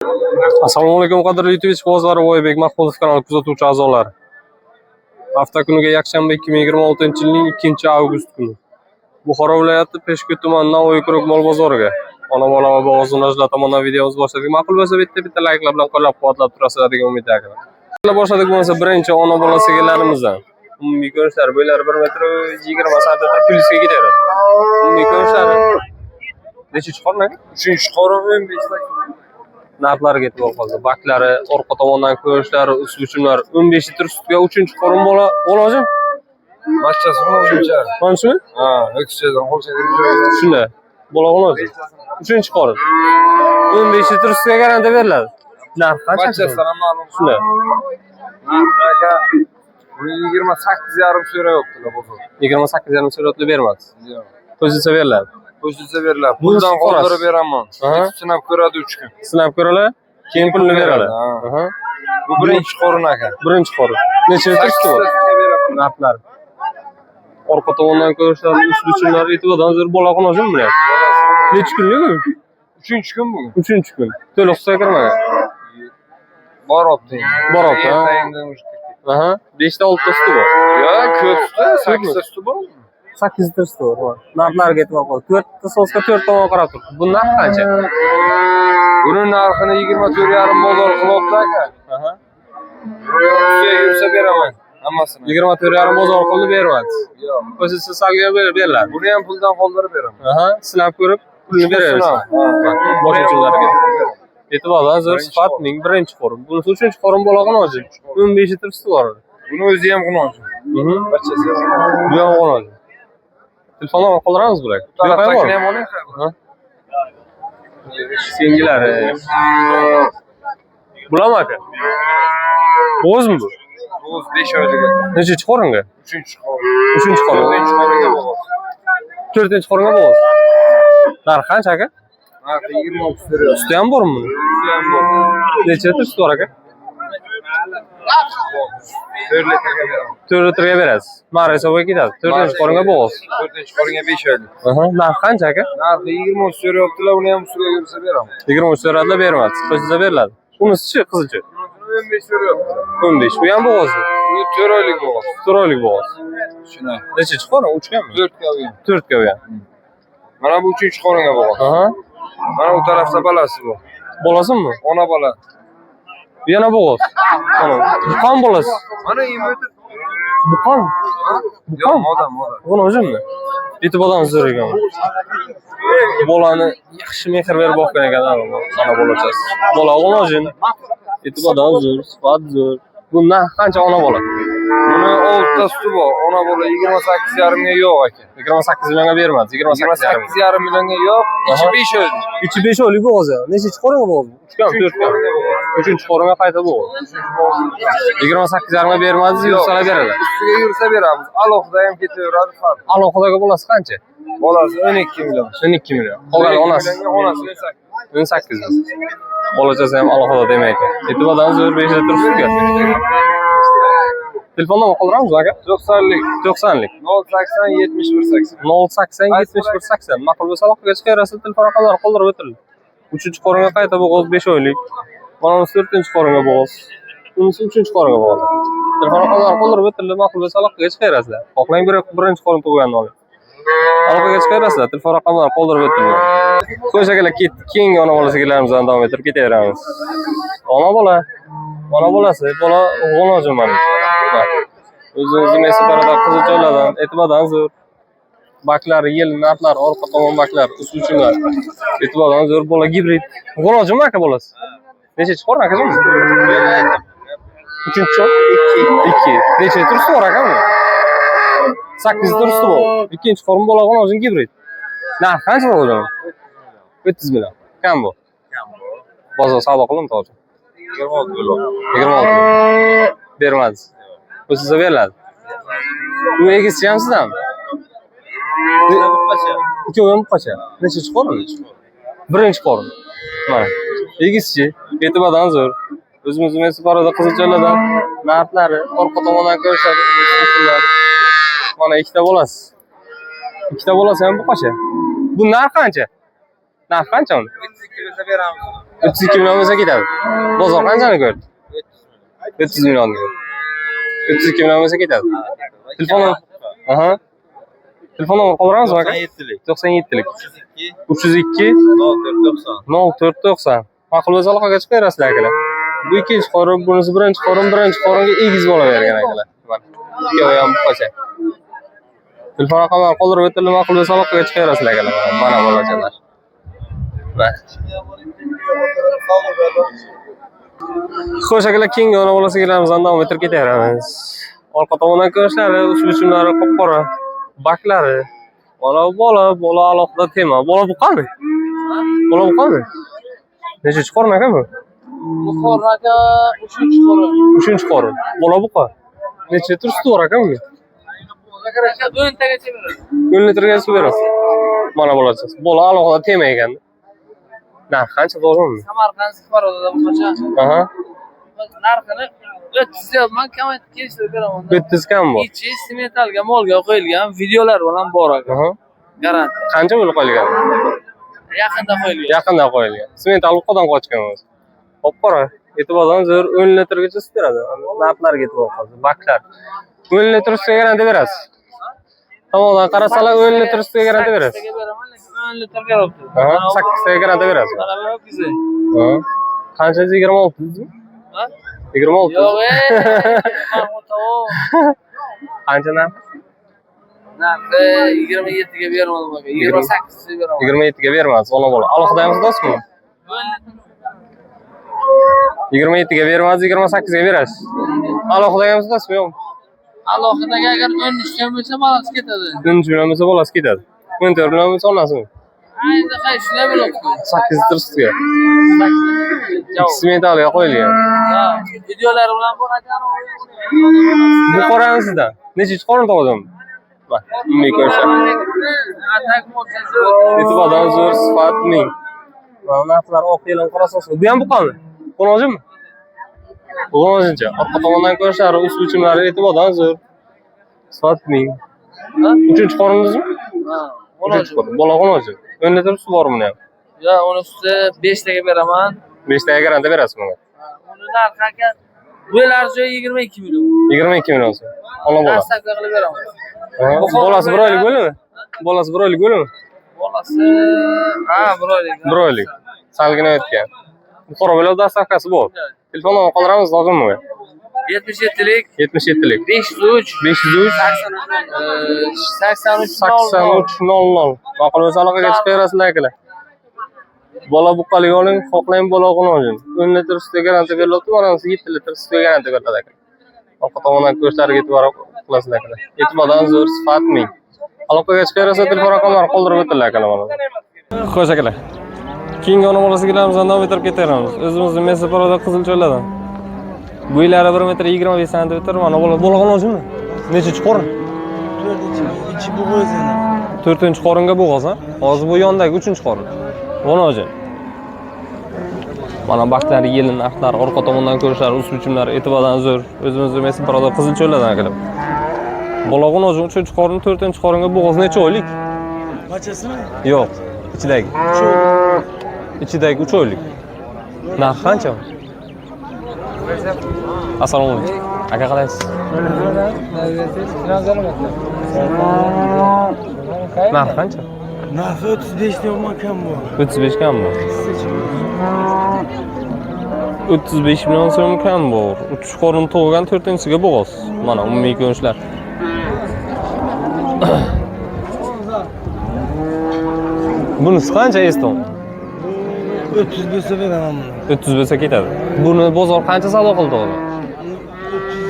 Assalomu alaykum qadrli YouTube bozori Voybek Mahmudov kanali kuzatuvchi a'zolari. Hafta kuniga yakshanba 2026-yilning 2-avgust kuni Buxoro viloyati Peshku tumani Navoiy Kurok bozoriga ona-bola va bog'ozunlar tomonidan videomiz boshladik. Ma'qul bo'lsa bitta layklar bilan qo'llab-quvvatlab turasizlar degan umiddaman. Boshladik bo'lsa birinchi ona-bola sigirlarimizdan. Umumiy ko'rinishlari bo'ylari 1 metr 20 santimetr plyusga ketadi. Umumiy ko'rinishlari necha chiqarmagan? 3-chiqarim 15 narxlariga e'tibor qildi. Baklari, orqa tomondan ko'rishlari, ust-buchimlari 15 litr sutga 3-qo'rim bola bo'lajim. Barchasi o'zimcha. Qancha? Ha, ekstradan qolsa joyi. Shunday. Bola bo'ladi. 3-qo'rim. 15 litr sutga garantiya beriladi. Narx qancha? Barchasi ham ma'lum. Shunday. Aka 28,5 so'rayaptilar bozor. 28,5 so'rayapti bermadi. Yo'q. Qo'shilsa beriladi. Qo'shilsa beriladi. Bundan qoldirib beraman. Sinab ko'radi 3 kun. Sinab ko'radi, keyin pulni beradi. Aha. Bu birinchi qo'rin aka. Birinchi qo'rin. Necha litr suti bor? Narxlar. Orqa tomondan ko'rishlar, ust-buchimlar e'tibordan zo'r bola qonojim bilan. Necha kunlik? 3-kun bugun. 3-kun. To'liq suti kirmagan. Boryapti. Boryapti. Aha. 5 ta 6 ta suti bor. Yo'q, ko'p suti, 8 ta suti bor. 8 litr suti bor. Narxlarga e'tibor qil. 4 ta so'zga 4 tomon qarab tur. Bu narx qancha? Buni narxini 24,5 bozor qilyapti aka. Aha. Sizga yursa beraman. Hammasini. 24,5 bozor qildi bermadi. Yo'q. O'zisi salga beriladi. Buni ham puldan qoldirib beraman. Aha, sinab ko'rib pulni beramiz. Boshqalarga. E'tibordan zo'r sifatning birinchi qo'rim. Bunisi 3-qo'rim bo'lgan hozir. 15 litr suti bor. Buni o'zi ham qilmoqchi. Barchasi. Bu ham qoladi. Telefondan qoldiramiz bular. Tarafdagini ham oling. Sengilari. Bularmi aka? Bo'zmi bu? Bo'z 5 oylik. Necha qo'ringa? 3-qo'rin. 3-qo'rin. 4-qo'ringa bo'z. 4-qo'ringa bo'z. Narx qancha aka? Narxi 26 so'rayapti. Suti ham bormi buni? Suti ham bor. Necha litr suti bor aka? 4 litrga beraman. 4 litrga berasiz. Ma'ra hisobga ketadi. 4-qo'ringa bo'z. 4-qo'ringa 5 oylik. Aha, narx qancha aka? Narxi 23 so'rayaptilar, uni ham ustiga yursa beraman. 23 so'radilar, bermadi. Qo'shilsa beriladi. Bunisi-chi, qizilchi? 15 so'rayapti. 15. Bu ham bo'g'ozi. Bu 4 oylik bo'g'oz. 4 oylik bo'g'oz. Shunday. Necha chiqadi? 3gami? 4 ga olgan. 4 ga olgan. Mana bu 3-qo'ringa bo'g'oz. Aha. Mana bu tarafda bolasi bor. Bolasimi? Ona bola. Bu yana bo'g'oz. Mana buqon bolasi. Mana endi Buqon. yo'q, odam. Buni o'zimmi? E'tibordan zo'r ekan. Bolani yaxshi mehr berib boqqan ekan ana bolachasi. Bola o'g'lojin. E'tibordan zo'r, sifat zo'r. Bu narx qancha ona bola? Buni 6 ta suti bor. Ona bola 28,5 ga yo'q aka. 28 millionga bermadi. 28,5 millionga yo'q. Ichi 5 oylik. Ichi 5 oylik bo'g'oz. Necha qo'ringa bo'g'oz? 3gami, 4gami? 3-qo'ringa qayta bo'g'oz. 28,5 ga bermadi, yursalar beradi. Ustiga yursa beramiz. Alohida ham ketaveradi farq. Alohidaga bolasi qancha? Bolasi 12 million. 12 million. Qolgani onasi. Onasi 18 million. Bolachasi ham alohida demaydi. E'tibordan zo'r 5 litr sutga. Telefondan qoldiramiz aka? 90lik. 90lik. 080 7180. 080 7180. Ma'qul bo'lsa aloqaga chiqarasiz. Telefon raqamlarini qoldirib o'tiring. 3-qo'ringa qayta bo'g'oz 5 oylik. Mana bu 4-qo'ringa bo'g'oz. Bunisi 3-qo'ringa bo'g'oz. Telefon raqamlarini qoldirib o'tiring. Ma'qul bo'lsa aloqaga chiqarasizlar. Xohlang birinchi qo'rin tug'ganini oling. Aloqaga chiqarasizlar. Telefon raqamlarini qoldirib o'tiring. Xo'sh akalar, keyingi ona bola sigirlarimizdan davom ettirib ketaveramiz. Ona bolasi, bola o'g'lojin mana. O'zimizning mesabarada qizil joylardan e'tibordan zo'r. Baklari, yel, narxlar, orqa tomon baklar, ust-buchimlar. E'tibordan zo'r bola gibrid. O'g'lojinmi aka bolasi? Necha chiqar aka buni? 3-chi? 2. Necha litr suti bor aka buni? 8 litr suti bor. 2-qo'rim bola o'g'lojin gibrid. Narx qancha bo'ladi? 30 million. Kam bu? Bozor savdo qildim hozir. 26 million. 26 million. Bermadi. O'zingizga beriladi. Bu egizchi ham sizdanmi? Ikkovi ham qacha. Necha chiqadi? Birinchi qo'rim. Mana. Egizchi, e'tibordan zo'r. O'zimizning mesabarada qizil joylardan narxlari, orqa tomondan ko'rishadi. Mana ikkita bolasi. Ikkita bolasi ham bu qacha. Bu narx qancha? Narx qancha uni? 32 beramiz. 32 milyon bo'lsa ketadi. Bozor qanchani ko'rdi? 300 million ko'rdi. 32 milyon bo'lsa ketadi. Telefon. Aha. Telefon nomeri qoldiramizmi aka? 97lik. 302 0490. Ma'qul bo'lsa aloqaga chiqaverasizlar akalar. Bu ikkinchi qorin, bunisi birinchi qoringa egiz bo'lavergan akalar. Mana. Ikkovi ham buqacha. Telefon raqamlarini qoldirib o'tildi, ma'qul bo'lsa aloqaga chiqaverasizlar akalar. Mana bolachalar. Xo'sh akalar, keyingi ona bola sigirlarimizdan davom ettirib ketaveramiz. Orqa tomondan ko'rishlari, usul-usullari qop-qora, baklari. Bola alohida tema. Bola buqami? Bola buqami? Nechinchi qorin aka bu? Bu qorin aka 3-chi qorin. 3-chi qorin. Bola buqa. Necha litr suti bor aka bunga? Aka 10 tagacha beradi. 10 litrgacha berasiz. Mana bo'lasiz. Bola alohida tema ekan. Narx qancha to'g'rimi? Samarqand Safarodada buqacha. Aha. Narxini 30 deyapman, kamaytirib kelishtirib beraman. 30 kam bor. Ichi sementalga molga qo'yilgan, videolar bilan bor aka. Aha. Garantiya. Qancha bo'lib qolgan? Yaqinda qo'yilgan. Yaqinda qo'yilgan. Semental uqadan qochgan o'zi. Qop-qora. E'tibordan zo'r 10 litrgacha sut beradi. Narxlarga e'tibor qilasiz. Baklar. 10 litr sutga garantiya berasiz. Tomondan qarasalar 10 litr sutga garantiya berasiz. 10 litr beribdi. Aha, 8 taga garantiya berasiz. Mana bu bizni. Ha. Qancha 26 mi? Ha? 26. Yo'q, Qancha narx? narxi 27 ga bermadim aka. 28 ga beraman. 27 ga bermasiz, bola. Alohida ham sizmi? 27 ga bermasiz, 28 ga berasiz. Alohida ham sizmi yo'qmi? Alohidaga agar 13 ga bo'lsa bolasi ketadi. 13 million bo'lsa bolasi ketadi. 14 million bo'lsa onasimi? Ayni qaysilar bo'ladi? 8 litr sutga. Sementalga qo'yilgan. Ha, videolar bilan bor ekan. Bu qorani sizdan. Nechinchi qorin tug'dim? Bak, uni ko'rsa. Atak bo'lsa E'tibordan zo'r sifat ming. Mana narxlar oq e'lon qarasangiz, bu ham buqami? Qo'nojimi? Qo'nojincha. Orqa tomondan ko'rishlari, usul bichimlari e'tibordan zo'r. Sifat ming. 3-chi qorindingizmi? Ha, 3-chi qorin. Bola qo'noji. 10 litr suv bormi ham? yo, uni usti 5 taga beraman. 5 taga garantiya berasiz bunga. Uni narxi aka bo'lar joy 22 million. 22 million so'm. Ona bola. Dastlabki qilib beraman. Bolasi 1 oylik bo'ldimi? Bolasi 1 oylik bo'ldimi? Bolasi ha, 1 oylik. 1 oylik. Salgina o'tgan. Qora bo'lib dastavkasi bor. Telefon nomeri qoldiramiz, lozimmi? 77lik 77lik 503 503 8300. Ma'qul bo'lsa aloqaga chiqaverasizlar akalar. Bola buqalik oling, xohlang bola qo'noji. 10 litr sutga garantiya beriladi, mana 7 litr sutga garantiya beriladi aka. Orqa tomondan ko'rishlariga e'tibor qilasizlar akalar. E'tibordan zo'r sifat ming. Aloqaga chiqaversa telefon raqamlarini qoldirib o'tiladi akalar mana. Xo'sh akalar. Keyingi ona bola sigirlarimizdan davom ettirib ketaveramiz. O'zimizning Mesaparada Qizilcho'llardan. Bu yillari 1 metr 25 sm, mana bola qo'nojimi? Nechinchi qorin? 4-chi bo'g'oz yana. 4-chi qoringa bo'g'oz, ha? Hozir bu yondagi 3-chi qorin. Qo'noji. Mana baklari, yelin narxlari, orqa tomondan ko'rishlari, usul bichimlari e'tibordan zo'r. O'zimizning Mesaparada Qizilcho'llardan akalar. Bola qo'noji 3-chi qorin, 4-chi qoringa bo'g'oz necha oylik? Qanchasini? Yo'q, ichidagi. Ichidagi 3 oylik. Narx qancha? Assalomu alaykum. Aka qalaysiz? Narx qancha? Narxi 35 deyapman, kam bor. 35 kam bor. 35 million so'm kam bor. 3 qorin tug'gan 4-siga bo'g'oz. Mana umumiy ko'rinishlar. Bunisi qancha eston? 30 bo'lsa beraman buni. 30 bo'lsa ketadi. Buni bozor qancha savdo qildi o'zi?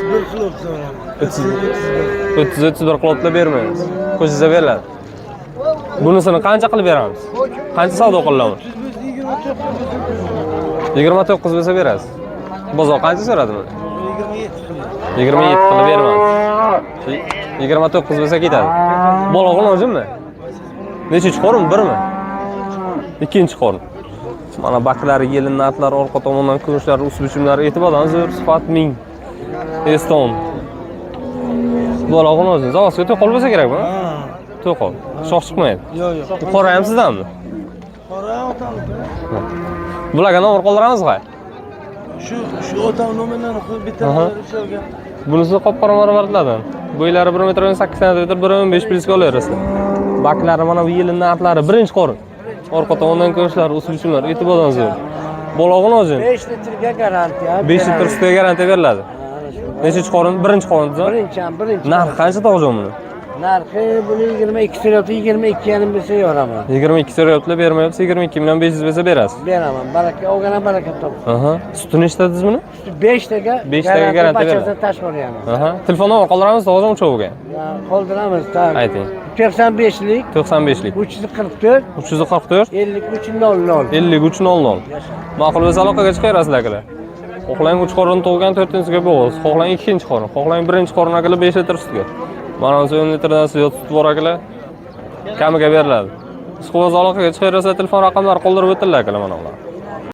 31 qilib so'radim. 30-31 qilib bermaymiz. Qo'shsa beriladi. Bunisini qancha qilib beramiz? Qancha savdo qilamiz? 29 bo'lsa berasiz. Bozor qancha so'radi buni? 27 qilib beramiz. 29 bo'lsa ketadi. Bola qo'nojimi? Nechinchi qorin? 1mi? Ikkinchi qorin. Mana baklari, yelin narxlari, orqa tomondan ko'rishlari, usul bichimlari e'tibordan zo'r, sifat ming. Eston. Bola qo'noji. Zavosga to'qol bo'lsa kerak bu? Ha. To'qol. Shox chiqmaydi. Yo'q. Bu qora ham sizdanmi? Qora otamniki. Bularga nomer qoldiramiz qo'y. Şu otam nomerlerini koy bir Aha. tane şöyle. Bunisi qop-qora marvaridlardan. Bo'ylari 1 metr 8 cm, 1.15 plyuska olaverasiz. Baklari mana bu yilning narxlari birinchi qorin. Orqa tomondan ko'rishlar, usul uchunlar e'tibordan zo'r. Bolog'ini o'zi 5 litrega garantiya. 5 litr sutiga garantiya beriladi. Nechinchi qorin? Birinchi qorin. Birinchi. Narxi qancha tog'jon buni? Narxi buni 22 so'rayapti, 22 bilsa yoraman. 22 so'rayaptilar, bermayapsiz. 22 million 500 bersa berasiz. Beraman. Baraka, olgana baraka top. Aha. Suti nechtadingiz buni? 5 taga. 5 taga garantiya beradi. Bachasi tash boryapmiz. Aha. Telefon nomer qoldiramiz tog'jon uchoviga. Qoldiramiz, tamam. Ayting. 95lik 95lik 344 344 5300. 5300. Ma'qul bo'lsa aloqaga chiqaverasizlar akalar. Xohlang 3 qorin tug'gan 4-ga bo'g'iz, xohlang 2-chi qorin, xohlang 1-chi qorin akalar 5 litr sutga. Mana bu 10 litrdan ziyod sut bor akalar. Kamiga beriladi. Siz qo'z aloqaga chiqaverasizlar, telefon raqamlari qoldirib o'tiladi akalar mana ular.